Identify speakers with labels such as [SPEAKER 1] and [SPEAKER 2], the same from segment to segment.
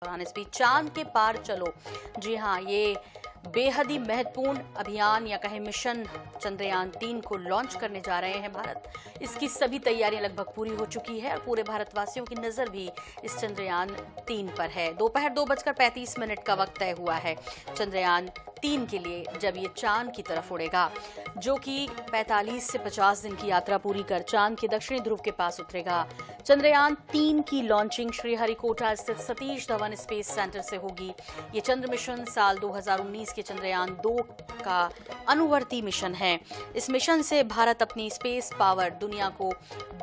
[SPEAKER 1] दौरान इस बीच चांद के पार चलो। जी हाँ, ये बेहद ही महत्वपूर्ण अभियान या कहें मिशन चंद्रयान 3 को लॉन्च करने जा रहे हैं भारत। इसकी सभी तैयारियां लगभग पूरी हो चुकी है और पूरे भारतवासियों की नजर भी इस चंद्रयान 3 पर है। दोपहर 2:35 का वक्त तय हुआ है चंद्रयान 3 के लिए, जब ये चांद की तरफ उड़ेगा, जो कि 45 से 50 दिन की यात्रा पूरी कर चांद के दक्षिणी ध्रुव के पास उतरेगा। चंद्रयान 3 की लॉन्चिंग श्रीहरिकोटा स्थित सतीश धवन स्पेस सेंटर से होगी। ये चंद्र मिशन साल 2019 के चंद्रयान 2 का अनुवर्ती मिशन है। इस मिशन से भारत अपनी स्पेस पावर दुनिया को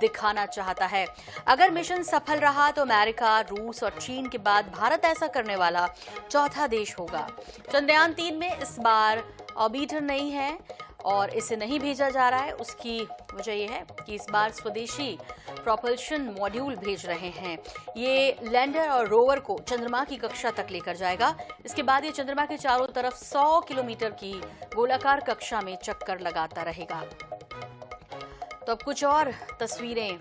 [SPEAKER 1] दिखाना चाहता है। अगर मिशन सफल रहा तो अमेरिका, रूस और चीन के बाद भारत ऐसा करने वाला चौथा देश होगा। चंद्रयान 3 में इस बार ऑर्बिटर नहीं है और इसे नहीं भेजा जा रहा है। उसकी वजह यह है कि इस बार स्वदेशी प्रोपल्शन मॉड्यूल भेज रहे हैं। ये लैंडर और रोवर को चंद्रमा की कक्षा तक लेकर जाएगा। इसके बाद ये चंद्रमा के चारों तरफ 100 किलोमीटर की गोलाकार कक्षा में चक्कर लगाता रहेगा। तो अब कुछ और तस्वीरें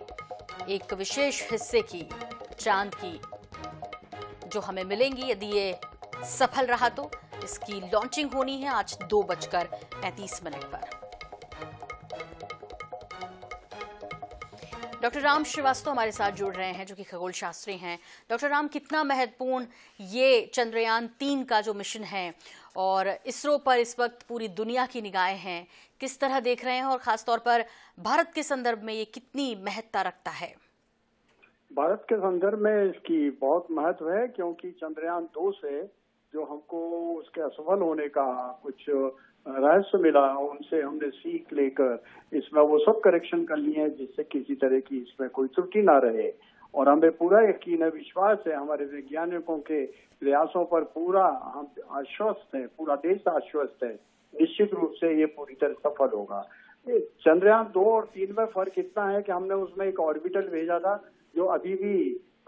[SPEAKER 1] एक विशेष हिस्से की चांद की जो हमें मिलेंगी यदि ये सफल रहा तो। इसकी लॉन्चिंग होनी है आज 2:35 पर। डॉक्टर राम श्रीवास्तव हमारे साथ जुड़ रहे हैं जो कि खगोल शास्त्री हैं। डॉक्टर राम, कितना महत्वपूर्ण ये चंद्रयान 3 का जो मिशन है और इसरो पर इस वक्त पूरी दुनिया की निगाहें हैं, किस तरह देख रहे हैं और खासतौर पर भारत के संदर्भ में ये कितनी महत्ता रखता है?
[SPEAKER 2] भारत के संदर्भ में इसकी बहुत महत्व है, क्योंकि चंद्रयान 2 से जो हमको उसके असफल होने का कुछ रहस्य मिला, उनसे हमने सीख लेकर इसमें वो सब करेक्शन कर लिए हैं जिससे किसी तरह की इसमें कोई त्रुटि ना रहे। और हमें पूरा यकीन है, विश्वास है, हमारे वैज्ञानिकों के प्रयासों पर पूरा हम आश्वस्त हैं, पूरा देश आश्वस्त है। निश्चित रूप से ये पूरी तरह सफल होगा। चंद्रयान 2 और 3 में फर्क इतना है कि हमने उसमें एक ऑर्बिटल भेजा था जो अभी भी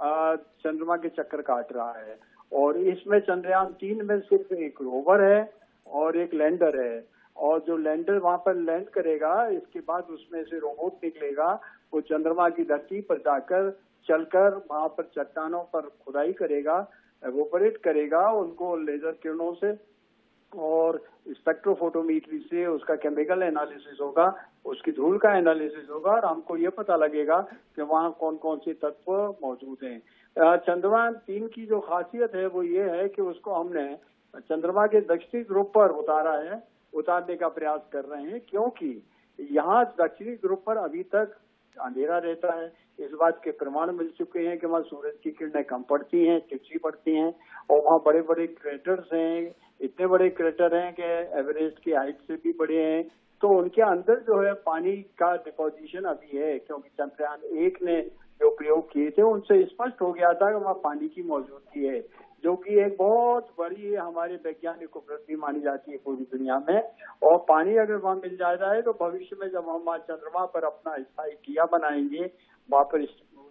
[SPEAKER 2] चंद्रमा के चक्कर काट रहा है, और इसमें चंद्रयान 3 में सिर्फ एक रोवर है और एक लैंडर है। और जो लैंडर वहां पर लैंड करेगा, इसके बाद उसमें से रोबोट निकलेगा, वो चंद्रमा की धरती पर जाकर चलकर वहां पर चट्टानों पर खुदाई करेगा, एवोपरेट करेगा उनको लेजर किरणों से, और स्पेक्ट्रोफोटोमीट्री से उसका केमिकल एनालिसिस होगा, उसकी धूल का एनालिसिस होगा, और हमको ये पता लगेगा कि वहाँ कौन कौन से तत्व मौजूद हैं। चंद्रयान 3 की जो खासियत है वो ये है कि उसको हमने चंद्रमा के दक्षिणी ध्रुव पर उतारने का प्रयास कर रहे हैं, क्योंकि यहाँ दक्षिणी ध्रुव पर अभी तक अंधेरा रहता है। इस बात के प्रमाण मिल चुके हैं कि वहाँ सूरज की किरणें कम पड़ती हैं, तिरछी पड़ती हैं, और वहाँ बड़े बड़े क्रेटर्स हैं, इतने बड़े क्रेटर हैं कि एवरेस्ट की हाइट से भी बड़े हैं। तो उनके अंदर जो है पानी का डिपोजिशन अभी है, क्योंकि चंद्रयान 1 ने जो प्रयोग किए थे उनसे स्पष्ट हो गया था कि वहाँ पानी की मौजूदगी है, जो कि एक बहुत बड़ी हमारे वैज्ञानिक उपलब्धि मानी जाती है पूरी दुनिया में। और पानी अगर वहाँ मिल जाता है तो भविष्य में जब हम चंद्रमा पर अपना स्थायी किया बनाएंगे, वहाँ पर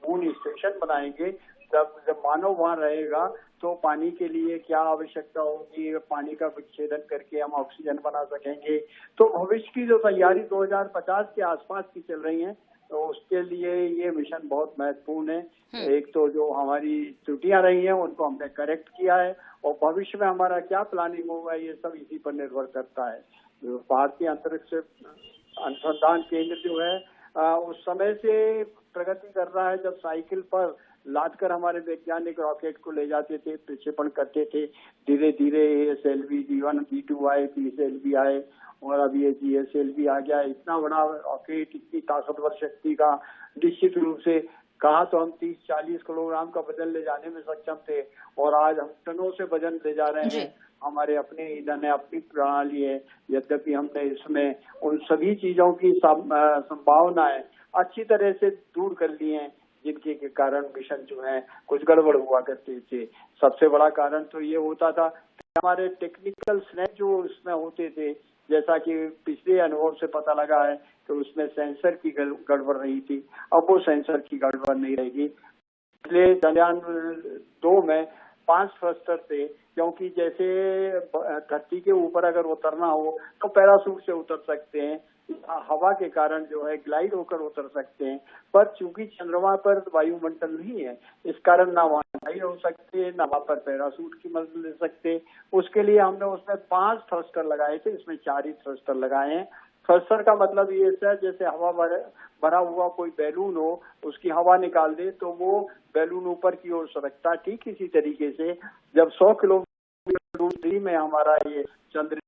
[SPEAKER 2] मून स्टेशन बनाएंगे, जब मानव वहाँ रहेगा तो पानी के लिए क्या आवश्यकता होगी, पानी का विच्छेदन करके हम ऑक्सीजन बना सकेंगे। तो भविष्य की जो तैयारी 2050 के आसपास की चल रही है, तो उसके लिए ये मिशन बहुत महत्वपूर्ण है। एक तो जो हमारी त्रुटियां रही हैं उनको हमने करेक्ट किया है, और भविष्य में हमारा क्या प्लानिंग होगा ये सब इसी पर निर्भर करता है। जो भारतीय अंतरिक्ष अनुसंधान केंद्र जो है उस समय से प्रगति कर रहा है, जब साइकिल पर लादकर हमारे वैज्ञानिक रॉकेट को ले जाते थे, प्रक्षेपण करते थे। धीरे धीरे ASLV G1 G2 आए, PSLV आए, और अब ये GSLV आ गया। इतना बड़ा रॉकेट, इतनी ताकतवर शक्ति का, निश्चित रूप से कहा तो हम 30-40 किलोग्राम का वजन ले जाने में सक्षम थे, और आज हम टनों से वजन ले जा रहे हैं। हमारे अपने ईंधन है, अपनी प्रणाली है, यद्यपि हमने इसमें उन सभी चीजों की संभावनाएं अच्छी तरह से दूर कर ली हैं, जिनके के कारण मिशन जो है कुछ गड़बड़ हुआ करते थे। सबसे बड़ा कारण तो ये होता था कि हमारे टेक्निकल स्नैप जो इसमें होते थे, जैसा कि पिछले अनुभव से पता लगा है कि उसमें सेंसर की गड़बड़ रही थी। अब वो सेंसर की गड़बड़ नहीं रहेगी। इसलिए चंद्रयान 2 में 5 थ्रस्टर थे, क्योंकि जैसे धरती के ऊपर अगर उतरना हो तो पैराशूट से उतर सकते हैं, हवा के कारण जो है ग्लाइड होकर उतर सकते हैं, पर चूंकि चंद्रमा पर वायुमंडल नहीं है, इस कारण ना वहाँ नहीं हो सकते, न वहाँ पर पैरासूट की मदद ले सकते। उसके लिए हमने उसमें 5 थ्रस्टर लगाए थे, इसमें 4 ही थ्रस्टर लगाए हैं। थ्रस्टर का मतलब ये है जैसे हवा भरा हुआ कोई बैलून हो, उसकी हवा निकाल दे तो वो बैलून ऊपर की ओर सरकता। ठीक इसी तरीके से जब 100 किलोमीटर दूरी में हमारा ये चंद्रयान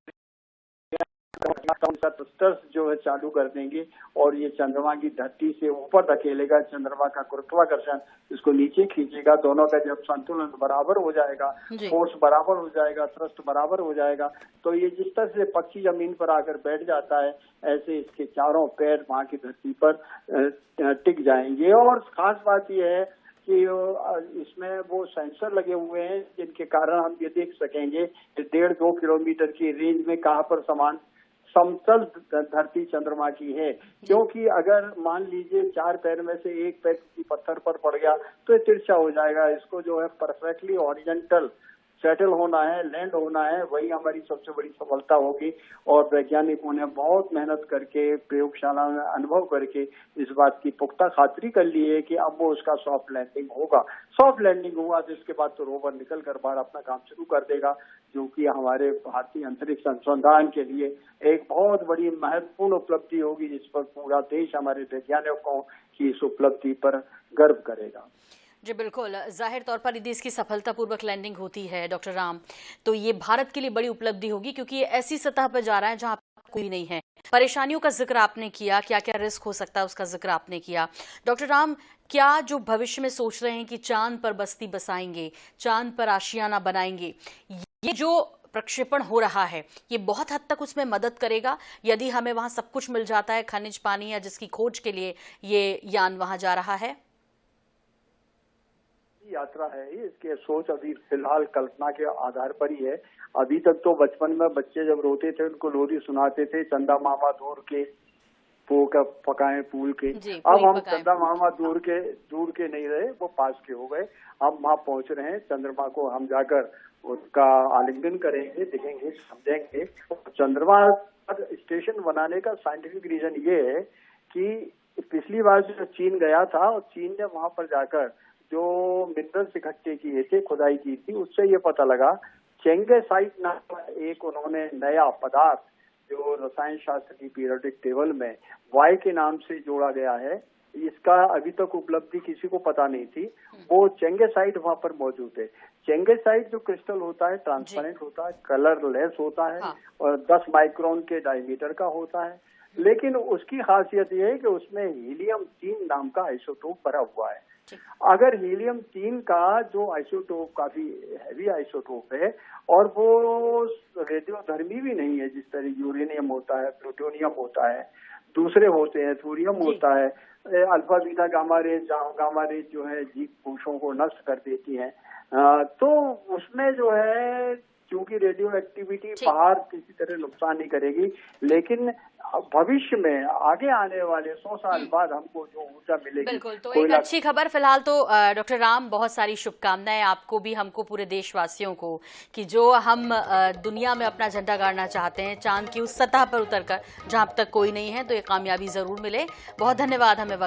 [SPEAKER 2] थ्रस्टर्स जो है चालू कर देंगे और ये चंद्रमा की धरती से ऊपर धकेलेगा। चंद्रमा का गुरुत्वाकर्षण इसको नीचे खींचेगा। दोनों का जब संतुलन बराबर हो जाएगा, फोर्स बराबर हो जाएगा, थ्रस्ट बराबर हो जाएगा, तो ये जिस तरह से पक्षी जमीन पर आकर बैठ जाता है, ऐसे इसके चारों पैर वहां की धरती पर टिक जाएंगे। और खास बात यह है कि इसमें वो सेंसर लगे हुए हैं जिनके कारण हम ये देख सकेंगे कि 1.5-2 किलोमीटर की रेंज में कहाँ पर समान समतल धरती चंद्रमा की है। क्योंकि अगर मान लीजिए 4 पैर में से एक पैर किसी पत्थर पर पड़ गया तो ये तिरछा हो जाएगा। इसको जो है परफेक्टली हॉरिजॉन्टल सेटल होना है, लैंड होना है, वही हमारी सबसे बड़ी सफलता होगी। और वैज्ञानिकों ने बहुत मेहनत करके प्रयोगशाला में अनुभव करके इस बात की पुख्ता खातरी कर ली है कि अब वो उसका सॉफ्ट लैंडिंग होगा। सॉफ्ट लैंडिंग हुआ तो इसके बाद तो रोवर निकल कर बाहर अपना काम शुरू कर देगा, जो कि हमारे भारतीय अंतरिक्ष अनुसंधान के लिए एक बहुत बड़ी महत्वपूर्ण उपलब्धि होगी, जिस पर पूरा देश हमारे वैज्ञानिकों की इस उपलब्धि पर गर्व करेगा।
[SPEAKER 1] जी बिल्कुल, जाहिर तौर पर यदि इसकी सफलतापूर्वक लैंडिंग होती है डॉक्टर राम, तो ये भारत के लिए बड़ी उपलब्धि होगी, क्योंकि ये ऐसी सतह पर जा रहा है जहां कोई नहीं है। परेशानियों का जिक्र आपने किया, क्या क्या रिस्क हो सकता है उसका जिक्र आपने किया। डॉक्टर राम, क्या जो भविष्य में सोच रहे हैं कि चांद पर बस्ती बसाएंगे, चांद पर आशियाना बनाएंगे, ये जो प्रक्षेपण हो रहा है ये बहुत हद तक उसमें मदद करेगा? यदि हमें वहां सब कुछ मिल जाता है, खनिज, पानी, या जिसकी खोज के लिए ये यान वहां जा रहा है?
[SPEAKER 2] यात्रा है, इसके सोच अभी फिलहाल कल्पना के आधार पर ही है। अभी तक तो बचपन में बच्चे जब रोते थे उनको लोरी सुनाते थे, चंदा मामा दूर के पकाए फूल के। अब हम चंदा मामा दूर के नहीं रहे, वो पास के हो गए। हम वहाँ पहुंच रहे हैं, चंद्रमा को हम जाकर उसका आलिंगन करेंगे, देखेंगे, समझेंगे। चंद्रमा पर स्टेशन बनाने का साइंटिफिक रीजन ये है कि पिछली बार जो चीन गया था और चीन ने वहां पर जाकर जो मिनरल्स इकट्ठे किए थे, खुदाई की थी, उससे ये पता लगा चेंगेसाइट नाम का एक उन्होंने नया पदार्थ जो रसायन शास्त्र की पीरियोडिक टेबल में वाई के नाम से जोड़ा गया है, इसका अभी तक उपलब्धि किसी को पता नहीं थी। वो चेंगेसाइट वहां पर मौजूद है। चेंगेसाइट जो क्रिस्टल होता है, ट्रांसपेरेंट होता है, कलरलेस होता है और 10 माइक्रोन के डायमीटर का होता है। लेकिन उसकी खासियत ये है कि उसमें हीलियम-3 नाम का आइसोटोप भरा हुआ है। अगर हीलियम-3 का जो आइसोटोप काफी हैवी आइसोटोप है और वो रेडियोधर्मी भी नहीं है, जिस तरह यूरेनियम होता है, प्लूटोनियम होता है, दूसरे होते हैं, थोरियम होता है, अल्फा बीटा गामा रेज जो है जीव कोशों को नष्ट कर देती है, तो उसमें जो है क्योंकि रेडियो एक्टिविटी बाहर किसी तरह नुकसान नहीं करेगी, लेकिन भविष्य में आगे आने वाले 100 साल बाद हमको जो ऊर्जा मिलेगी।
[SPEAKER 1] बिल्कुल, तो एक अच्छी खबर फिलहाल तो डॉक्टर राम, बहुत सारी शुभकामनाएं आपको भी, हमको, पूरे देशवासियों को, कि जो हम दुनिया में अपना झंडा गाड़ना चाहते हैं चांद की उस सतह पर उतरकर जहां अब तक कोई नहीं है, तो ये कामयाबी जरूर मिले। बहुत धन्यवाद हमें